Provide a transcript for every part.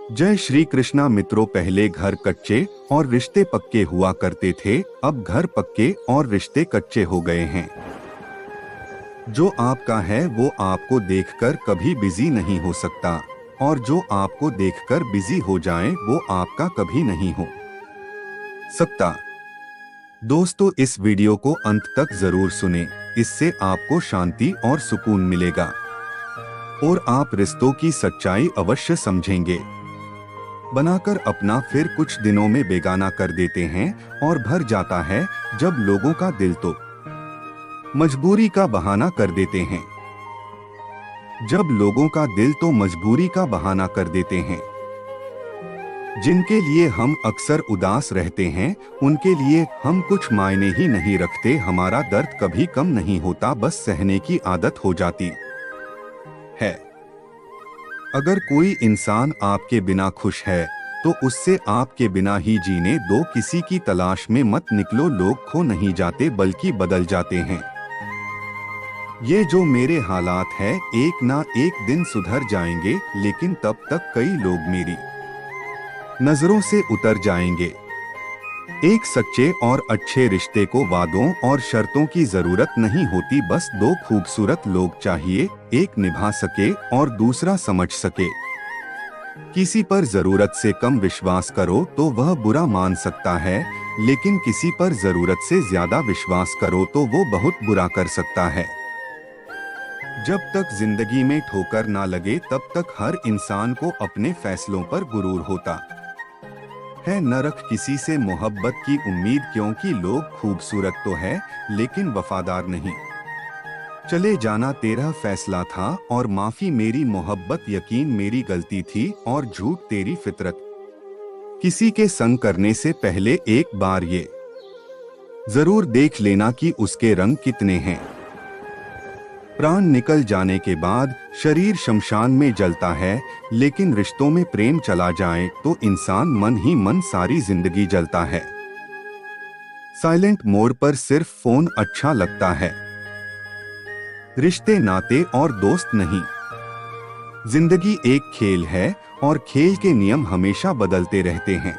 जय श्री कृष्णा मित्रों, पहले घर कच्चे और रिश्ते पक्के हुआ करते थे, अब घर पक्के और रिश्ते कच्चे हो गए हैं। जो आपका है वो आपको देखकर कभी बिजी नहीं हो सकता और जो आपको देखकर बिजी हो जाए वो आपका कभी नहीं हो सकता। दोस्तों, इस वीडियो को अंत तक जरूर सुने, इससे आपको शांति और सुकून मिलेगा और आप रिश्तों की सच्चाई अवश्य समझेंगे। बनाकर अपना फिर कुछ दिनों में बेगाना कर देते हैं और भर जाता है जब लोगों का दिल तो मजबूरी का बहाना कर देते हैं। जब लोगों का दिल तो मजबूरी का बहाना कर देते हैं। जिनके लिए हम अक्सर उदास रहते हैं उनके लिए हम कुछ मायने ही नहीं रखते। हमारा दर्द कभी कम नहीं होता, बस सहने की आदत हो जाती है। अगर कोई इंसान आपके बिना खुश है तो उससे आपके बिना ही जीने दो। किसी की तलाश में मत निकलो, लोग खो नहीं जाते बल्कि बदल जाते हैं। ये जो मेरे हालात है एक ना एक दिन सुधर जाएंगे, लेकिन तब तक कई लोग मेरी नजरों से उतर जाएंगे। एक सच्चे और अच्छे रिश्ते को वादों और शर्तों की जरूरत नहीं होती, बस दो खूबसूरत लोग चाहिए, एक निभा सके और दूसरा समझ सके। किसी पर जरूरत से कम विश्वास करो तो वह बुरा मान सकता है, लेकिन किसी पर जरूरत से ज्यादा विश्वास करो तो वो बहुत बुरा कर सकता है। जब तक जिंदगी में ठोकर ना लगे तब तक हर इंसान को अपने फैसलों पर गुरूर होता है। न रख किसी से मोहब्बत की उम्मीद, क्योंकि लोग खूबसूरत तो है लेकिन वफादार नहीं। चले जाना तेरा फैसला था और माफी मेरी मोहब्बत, यकीन मेरी गलती थी और झूठ तेरी फितरत। किसी के संग करने से पहले एक बार ये जरूर देख लेना कि उसके रंग कितने हैं। प्राण निकल जाने के बाद शरीर शमशान में जलता है, लेकिन रिश्तों में प्रेम चला जाए तो इंसान मन ही मन सारी जिंदगी जलता है। साइलेंट मोड पर सिर्फ फोन अच्छा लगता है, रिश्ते नाते और दोस्त नहीं। जिंदगी एक खेल है और खेल के नियम हमेशा बदलते रहते हैं।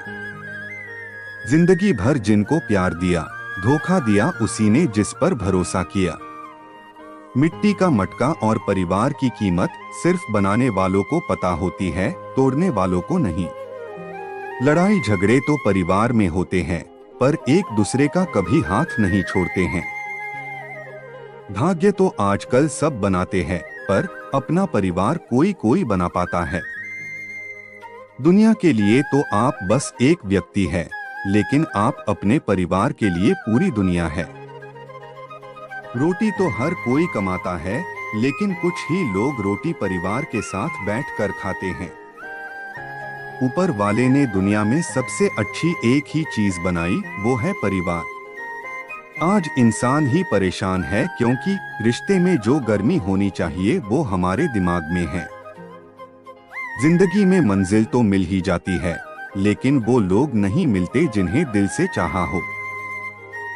जिंदगी भर जिनको प्यार दिया, धोखा दिया उसी ने जिस पर भरोसा किया। मिट्टी का मटका और परिवार की कीमत सिर्फ बनाने वालों को पता होती है, तोड़ने वालों को नहीं। लड़ाई झगड़े तो परिवार में होते हैं, पर एक दूसरे का कभी हाथ नहीं छोड़ते हैं। भाग्य तो आजकल सब बनाते हैं, पर अपना परिवार कोई कोई बना पाता है। दुनिया के लिए तो आप बस एक व्यक्ति है, लेकिन आप अपने परिवार के लिए पूरी दुनिया है। रोटी तो हर कोई कमाता है, लेकिन कुछ ही लोग रोटी परिवार के साथ बैठकर खाते हैं। ऊपर वाले ने दुनिया में सबसे अच्छी एक ही चीज बनाई, वो है परिवार। आज इंसान ही परेशान है, क्योंकि रिश्ते में जो गर्मी होनी चाहिए वो हमारे दिमाग में है। जिंदगी में मंजिल तो मिल ही जाती है, लेकिन वो लोग नहीं मिलते जिन्हें दिल से चाहा हो।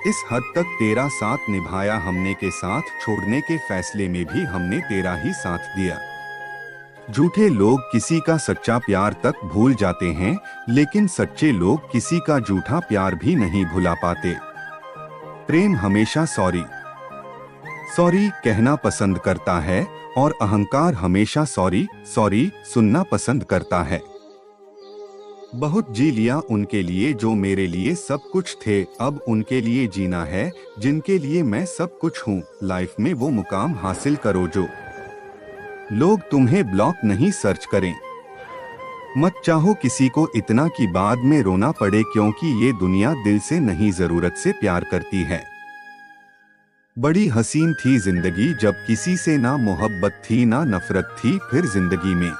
इस हद तक तेरा साथ निभाया हमने के साथ छोड़ने के फैसले में भी हमने तेरा ही साथ दिया। झूठे लोग किसी का सच्चा प्यार तक भूल जाते हैं, लेकिन सच्चे लोग किसी का झूठा प्यार भी नहीं भुला पाते। प्रेम हमेशा सॉरी सॉरी कहना पसंद करता है और अहंकार हमेशा सॉरी सॉरी सुनना पसंद करता है। बहुत जी लिया उनके लिए जो मेरे लिए सब कुछ थे, अब उनके लिए जीना है जिनके लिए मैं सब कुछ हूँ। लाइफ में वो मुकाम हासिल करो जो लोग तुम्हें ब्लॉक नहीं सर्च करें। मत चाहो किसी को इतना कि बाद में रोना पड़े, क्योंकि ये दुनिया दिल से नहीं जरूरत से प्यार करती है। बड़ी हसीन थी जिंदगी जब किसी से ना मोहब्बत थी ना नफरत थी। फिर जिंदगी में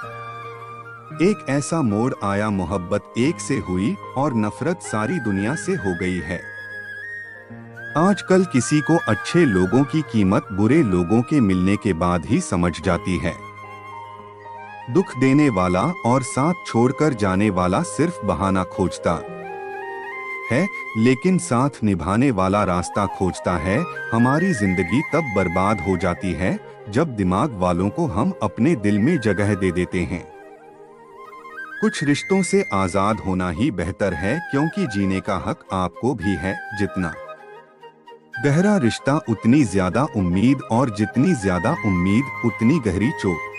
एक ऐसा मोड़ आया, मोहब्बत एक से हुई और नफरत सारी दुनिया से हो गई है। आजकल किसी को अच्छे लोगों की कीमत बुरे लोगों के मिलने के बाद ही समझ जाती है। दुख देने वाला और साथ छोड़कर जाने वाला सिर्फ बहाना खोजता है, लेकिन साथ निभाने वाला रास्ता खोजता है। हमारी जिंदगी तब बर्बाद हो जाती है जब दिमाग वालों को हम अपने दिल में जगह दे देते हैं। कुछ रिश्तों से आजाद होना ही बेहतर है, क्योंकि जीने का हक आपको भी है। जितना गहरा रिश्ता उतनी ज्यादा उम्मीद, और जितनी ज्यादा उम्मीद उतनी गहरी चोट।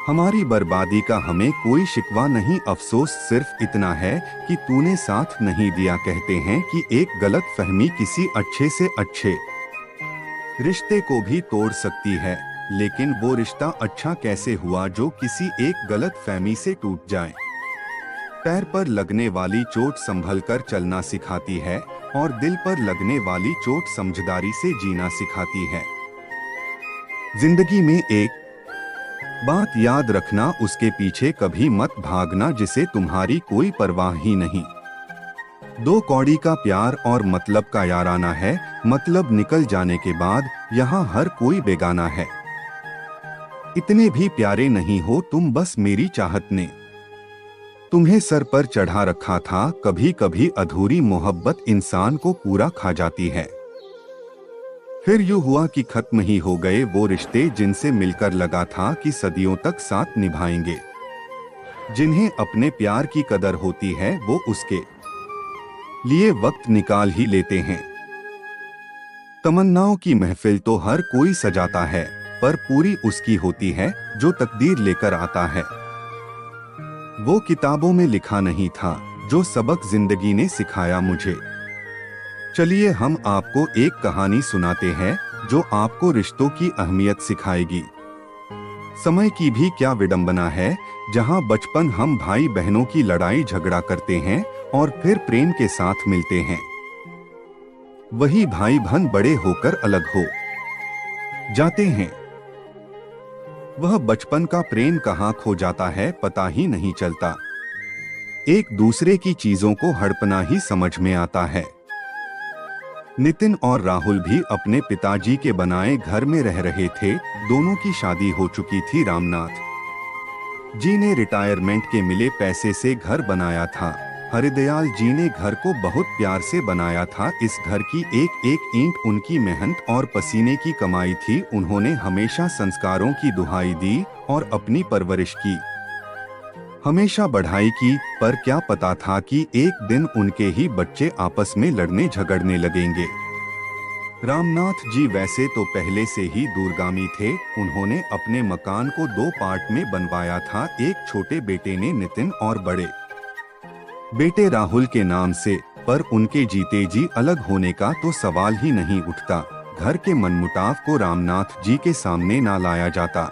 हमारी बर्बादी का हमें कोई शिकवा नहीं, अफसोस सिर्फ इतना है कि तूने साथ नहीं दिया। कहते हैं कि एक गलत फहमी किसी अच्छे से अच्छे रिश्ते को भी तोड़ सकती है, लेकिन वो रिश्ता अच्छा कैसे हुआ जो किसी एक गलत फहमी से टूट जाए। पैर पर लगने वाली चोट संभल कर चलना सिखाती है, और दिल पर लगने वाली चोट समझदारी से जीना सिखाती है। जिंदगी में एक बात याद रखना, उसके पीछे कभी मत भागना जिसे तुम्हारी कोई परवाह ही नहीं। दो कौड़ी का प्यार और मतलब का याराना है, मतलब निकल जाने के बाद यहाँ हर कोई बेगाना है। इतने भी प्यारे नहीं हो तुम, बस मेरी चाहत ने तुम्हें सर पर चढ़ा रखा था। कभी कभी अधूरी मोहब्बत इंसान को पूरा खा जाती है। फिर यूं हुआ कि खत्म ही हो गए वो रिश्ते जिनसे मिलकर लगा था कि सदियों तक साथ निभाएंगे। जिन्हें अपने प्यार की कदर होती है वो उसके लिए वक्त निकाल ही लेते हैं। तमन्नाओं की महफिल तो हर कोई सजाता है, पर पूरी उसकी होती है जो तकदीर लेकर आता है। वो किताबों में लिखा नहीं था जो सबक जिंदगी ने सिखाया मुझे। चलिए हम आपको एक कहानी सुनाते हैं जो आपको रिश्तों की अहमियत सिखाएगी। समय की भी क्या विडंबना है, जहां बचपन हम भाई बहनों की लड़ाई झगड़ा करते हैं और फिर प्रेम के साथ मिलते हैं। वही भाई बहन बड़े होकर अलग हो जाते हैं। वह बचपन का प्रेम कहां खो जाता है पता ही नहीं चलता। एक दूसरे की चीजों को हड़पना ही समझ में आता है। नितिन और राहुल भी अपने पिताजी के बनाए घर में रह रहे थे। दोनों की शादी हो चुकी थी। रामनाथ जी ने रिटायरमेंट के मिले पैसे से घर बनाया था। हरिदयाल जी ने घर को बहुत प्यार से बनाया था। इस घर की एक एक ईंट उनकी मेहनत और पसीने की कमाई थी। उन्होंने हमेशा संस्कारों की दुहाई दी और अपनी परवरिश की हमेशा बढ़ाई की, पर क्या पता था कि एक दिन उनके ही बच्चे आपस में लड़ने झगड़ने लगेंगे। रामनाथ जी वैसे तो पहले से ही दूरगामी थे। उन्होंने अपने मकान को 2 पार्ट में बनवाया था। एक छोटे बेटे ने नितिन और बड़े बेटे राहुल के नाम से, पर उनके जीते जी अलग होने का तो सवाल ही नहीं उठता। घर के मनमुटाव को रामनाथ जी के सामने ना लाया जाता।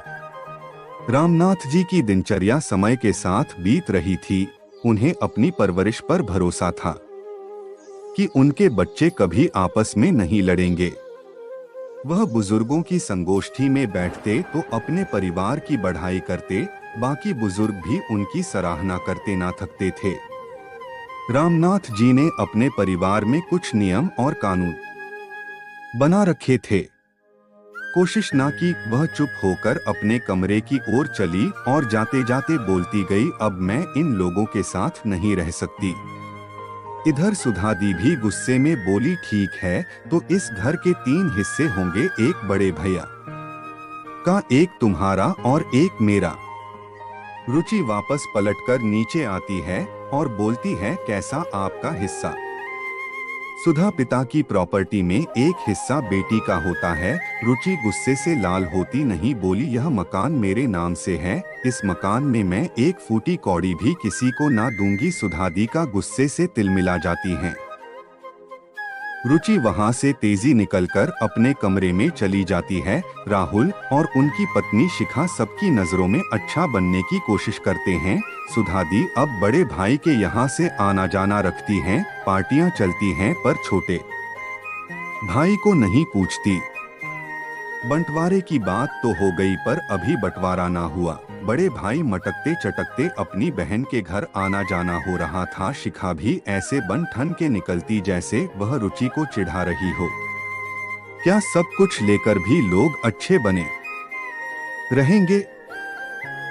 रामनाथ जी की दिनचर्या समय के साथ बीत रही थी। उन्हें अपनी परवरिश पर भरोसा था कि उनके बच्चे कभी आपस में नहीं लड़ेंगे। वह बुजुर्गों की संगोष्ठी में बैठते तो अपने परिवार की बढ़ाई करते, बाकी बुजुर्ग भी उनकी सराहना करते ना थकते थे। रामनाथ जी ने अपने परिवार में कुछ नियम और कानून बना रखे थे। कोशिश ना की, वह चुप होकर अपने कमरे की ओर चली और जाते जाते बोलती गई, अब मैं इन लोगों के साथ नहीं रह सकती। इधर सुधा दी भी गुस्से में बोली, ठीक है तो इस घर के 3 हिस्से होंगे, एक बड़े भैया का, एक तुम्हारा और एक मेरा। रुचि वापस पलटकर नीचे आती है और बोलती है, कैसा आपका हिस्सा? सुधा पिता की प्रॉपर्टी में एक हिस्सा बेटी का होता है। रुचि गुस्से से लाल होती नहीं बोली, यह मकान मेरे नाम से है, इस मकान में मैं एक फूटी कौड़ी भी किसी को ना दूंगी। सुधा दी का गुस्से से तिलमिला जाती हैं। रुचि वहां से तेजी निकलकर अपने कमरे में चली जाती है। राहुल और उनकी पत्नी शिखा सबकी नजरों में अच्छा बनने की कोशिश करते हैं। सुधा दी अब बड़े भाई के यहाँ से आना जाना रखती हैं। पार्टियां चलती हैं पर छोटे भाई को नहीं पूछती। बंटवारे की बात तो हो गई पर अभी बंटवारा ना हुआ। बड़े भाई मटकते चटकते अपनी बहन के घर आना जाना हो रहा था। शिखा भी ऐसे बन ठन के निकलती जैसे वह रुचि को चिढ़ा रही हो। क्या सब कुछ लेकर भी लोग अच्छे बने रहेंगे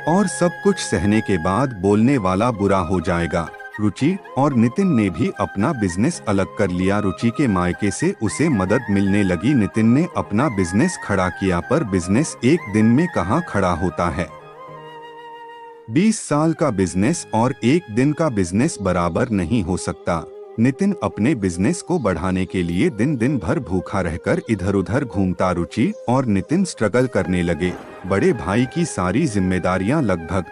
और सब कुछ सहने के बाद बोलने वाला बुरा हो जाएगा। रुचि और नितिन ने भी अपना बिजनेस अलग कर लिया। रुचि के मायके से उसे मदद मिलने लगी। नितिन ने अपना बिजनेस खड़ा किया, पर बिजनेस एक दिन में कहां खड़ा होता है। 20 साल का बिजनेस और एक दिन का बिजनेस बराबर नहीं हो सकता। नितिन अपने बिजनेस को बढ़ाने के लिए दिन दिन भर भूखा रहकर इधर उधर घूमता। रुचि और नितिन स्ट्रगल करने लगे। बड़े भाई की सारी जिम्मेदारियां लगभग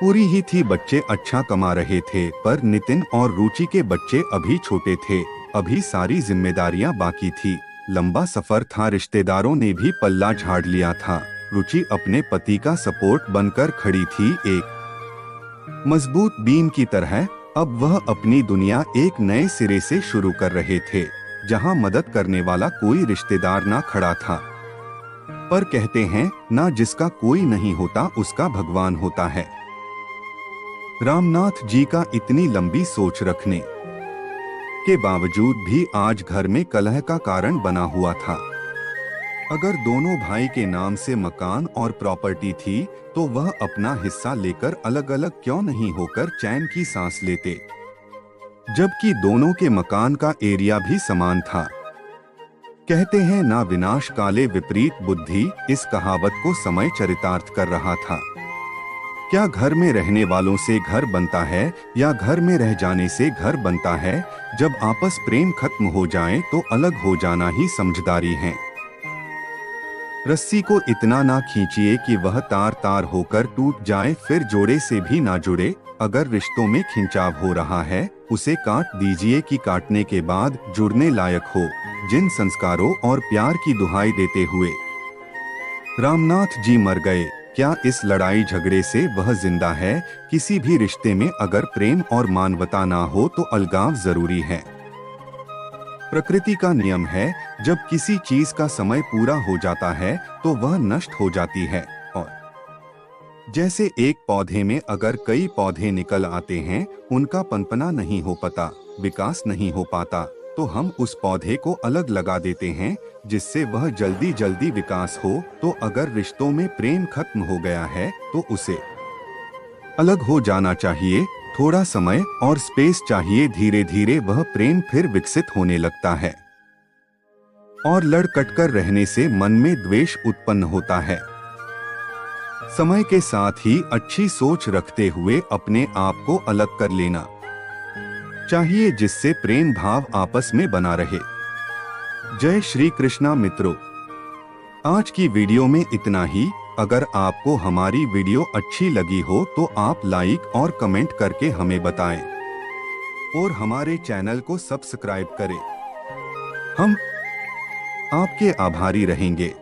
पूरी ही थी। बच्चे अच्छा कमा रहे थे, पर नितिन और रुचि के बच्चे अभी छोटे थे। अभी सारी जिम्मेदारियां बाकी थी। लंबा सफर था। रिश्तेदारों ने भी पल्ला झाड़ लिया था। रुचि अपने पति का सपोर्ट बनकर खड़ी थी, एक मजबूत बीम की तरह। अब वह अपनी दुनिया एक नए सिरे से शुरू कर रहे थे, जहां मदद करने वाला कोई रिश्तेदार ना खड़ा था। पर कहते हैं ना, जिसका कोई नहीं होता उसका भगवान होता है। रामनाथ जी का इतनी लंबी सोच रखने के बावजूद भी आज घर में कलह का कारण बना हुआ था। अगर दोनों भाई के नाम से मकान और प्रॉपर्टी थी तो वह अपना हिस्सा लेकर अलग अलग क्यों नहीं होकर चैन की सांस लेते, जबकि दोनों के मकान का एरिया भी समान था। कहते हैं ना, विनाश काले विपरीत बुद्धि। इस कहावत को समय चरितार्थ कर रहा था। क्या घर में रहने वालों से घर बनता है या घर में रह जाने से घर बनता है? जब आपस प्रेम खत्म हो जाए तो अलग हो जाना ही समझदारी है। रस्सी को इतना ना खींचिए कि वह तार तार होकर टूट जाए, फिर जोड़े से भी ना जुड़े। अगर रिश्तों में खिंचाव हो रहा है, उसे काट दीजिए कि काटने के बाद जुड़ने लायक हो। जिन संस्कारों और प्यार की दुहाई देते हुए रामनाथ जी मर गए, क्या इस लड़ाई झगड़े से वह जिंदा है? किसी भी रिश्ते में अगर प्रेम और मानवता ना हो तो अलगाव जरूरी है। प्रकृति का नियम है, जब किसी चीज का समय पूरा हो जाता है तो वह नष्ट हो जाती है। और जैसे एक पौधे में अगर कई पौधे निकल आते हैं, उनका पनपना नहीं हो पाता, विकास नहीं हो पाता, तो हम उस पौधे को अलग लगा देते हैं जिससे वह जल्दी जल्दी विकास हो। तो अगर रिश्तों में प्रेम खत्म हो गया है तो उसे अलग हो जाना चाहिए। थोड़ा समय और स्पेस चाहिए। धीरे धीरे वह प्रेम फिर विकसित होने लगता है। और लड़ कटकर रहने से मन में द्वेष उत्पन्न होता है। समय के साथ ही अच्छी सोच रखते हुए अपने आप को अलग कर लेना चाहिए, जिससे प्रेम भाव आपस में बना रहे। जय श्री कृष्णा मित्रों, आज की वीडियो में इतना ही। अगर आपको हमारी वीडियो अच्छी लगी हो तो आप लाइक और कमेंट करके हमें बताएं और हमारे चैनल को सब्सक्राइब करें। हम आपके आभारी रहेंगे।